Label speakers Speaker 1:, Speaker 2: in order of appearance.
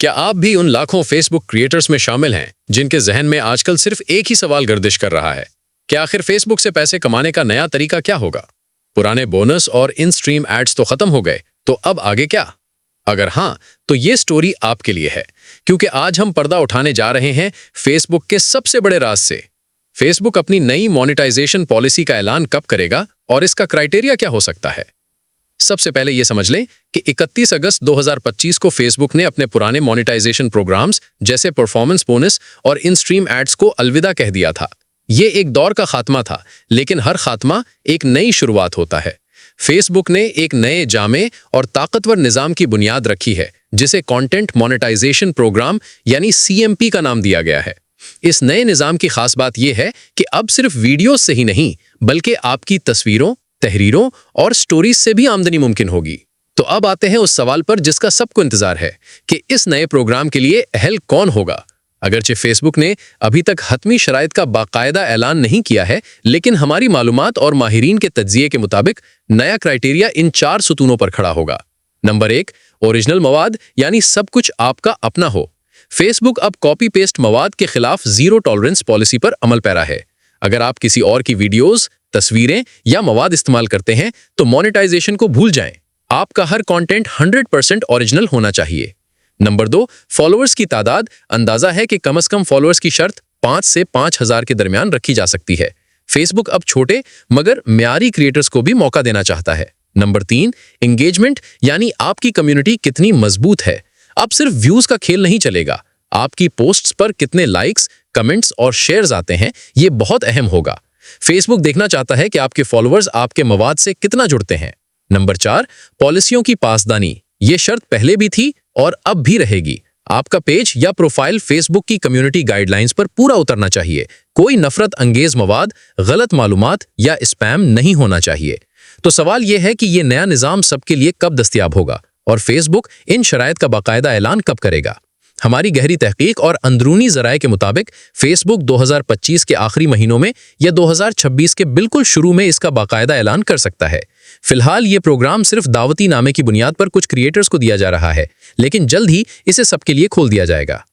Speaker 1: क्या आप भी उन लाखों फेसबुक क्रिएटर्स में शामिल हैं जिनके जहन में आजकल सिर्फ एक ही सवाल गर्दिश कर रहा है कि आखिर फेसबुक से पैसे कमाने का नया तरीका क्या होगा? पुराने बोनस और इन स्ट्रीम एड्स तो खत्म हो गए, तो अब आगे क्या? अगर हाँ, तो ये स्टोरी आपके लिए है, क्योंकि आज हम पर्दा उठाने जा रहे हैं फेसबुक के सबसे बड़े राज से। फेसबुक अपनी नई मोनेटाइजेशन पॉलिसी का ऐलान कब करेगा और इसका क्राइटेरिया क्या हो सकता है? सबसे पहले यह समझ लें कि 31 अगस्त 2025 को फेसबुक ने अपने पुराने मोनेटाइजेशन प्रोग्राम्स जैसे परफॉर्मेंस बोनस और इन स्ट्रीम एड्स को अलविदा कह दिया था। ये एक दौर का खात्मा था, लेकिन हर खात्मा एक नई शुरुआत होता है। फेसबुक ने एक नए जामे और ताकतवर निजाम की बुनियाद रखी है, जिसे कंटेंट मोनेटाइजेशन प्रोग्राम यानी CMP का नाम दिया गया है। इस नए निजाम की खास बात यह है कि अब सिर्फ वीडियोस से ही नहीं, बल्कि आपकी तस्वीरों, तहरीरों और स्टोरीज से भी आमदनी मुमकिन होगी। तो अब आते हैं उस सवाल पर जिसका सबको इंतजार है कि इस नए प्रोग्राम के लिए अहल कौन होगा। अगरचे फेसबुक ने अभी तक हतमी शराइत का बाकायदा ऐलान नहीं किया है, लेकिन हमारी मालूमात और माहिरीन के तज्जिये के मुताबिक नया क्राइटेरिया इन 4 सुतूनों पर खड़ा होगा। नंबर 1, ओरिजिनल मवाद, यानी सब कुछ आपका अपना हो। फेसबुक अब कॉपी पेस्ट मवाद के खिलाफ जीरो टॉलरेंस पॉलिसी पर अमल पैरा है। अगर आप किसी और की वीडियोस, तस्वीरें या मवाद इस्तेमाल करते हैं तो मोनेटाइजेशन को भूल जाएं। आपका हर कंटेंट 100% ओरिजिनल होना चाहिए। नंबर 2, फॉलोअर्स की तादाद। अंदाजा है कि कम से कम फॉलोअर्स की शर्त 5 से 5000 के दरमियान रखी जा सकती है। फेसबुक अब छोटे मगर म्यारी क्रिएटर्स को भी मौका देना चाहता है। नंबर 3, एंगेजमेंट, यानी आपकी कम्युनिटी कितनी मजबूत है। अब सिर्फ व्यूज का खेल नहीं चलेगा, आपकी पोस्ट्स पर कितने लाइक्स, कमेंट्स और शेयर्स आते हैं, ये बहुत अहम होगा। फेसबुक देखना चाहता है कि आपके फॉलोअर्स आपके मवाद से कितना जुड़ते हैं। नंबर 4, पॉलिसियों की पासदानी। ये शर्त पहले भी थी और अब भी रहेगी। आपका पेज या प्रोफाइल फेसबुक की कम्युनिटी गाइडलाइंस पर पूरा उतरना चाहिए। कोई नफरत अंगेज मवाद, गलत मालूमात या स्पैम नहीं होना चाहिए। तो सवाल यह है कि यह नया निजाम सबके लिए कब दस्तयाब होगा और फेसबुक इन शराइत का बाकायदा ऐलान कब करेगा? हमारी गहरी तहकीक और अंदरूनी ज़राए के मुताबिक फेसबुक 2025 के आखिरी महीनों में या 2026 के बिल्कुल शुरू में इसका बाकायदा ऐलान कर सकता है। फिलहाल ये प्रोग्राम सिर्फ दावती नामे की बुनियाद पर कुछ क्रिएटर्स को दिया जा रहा है, लेकिन जल्द ही इसे सबके लिए खोल दिया जाएगा।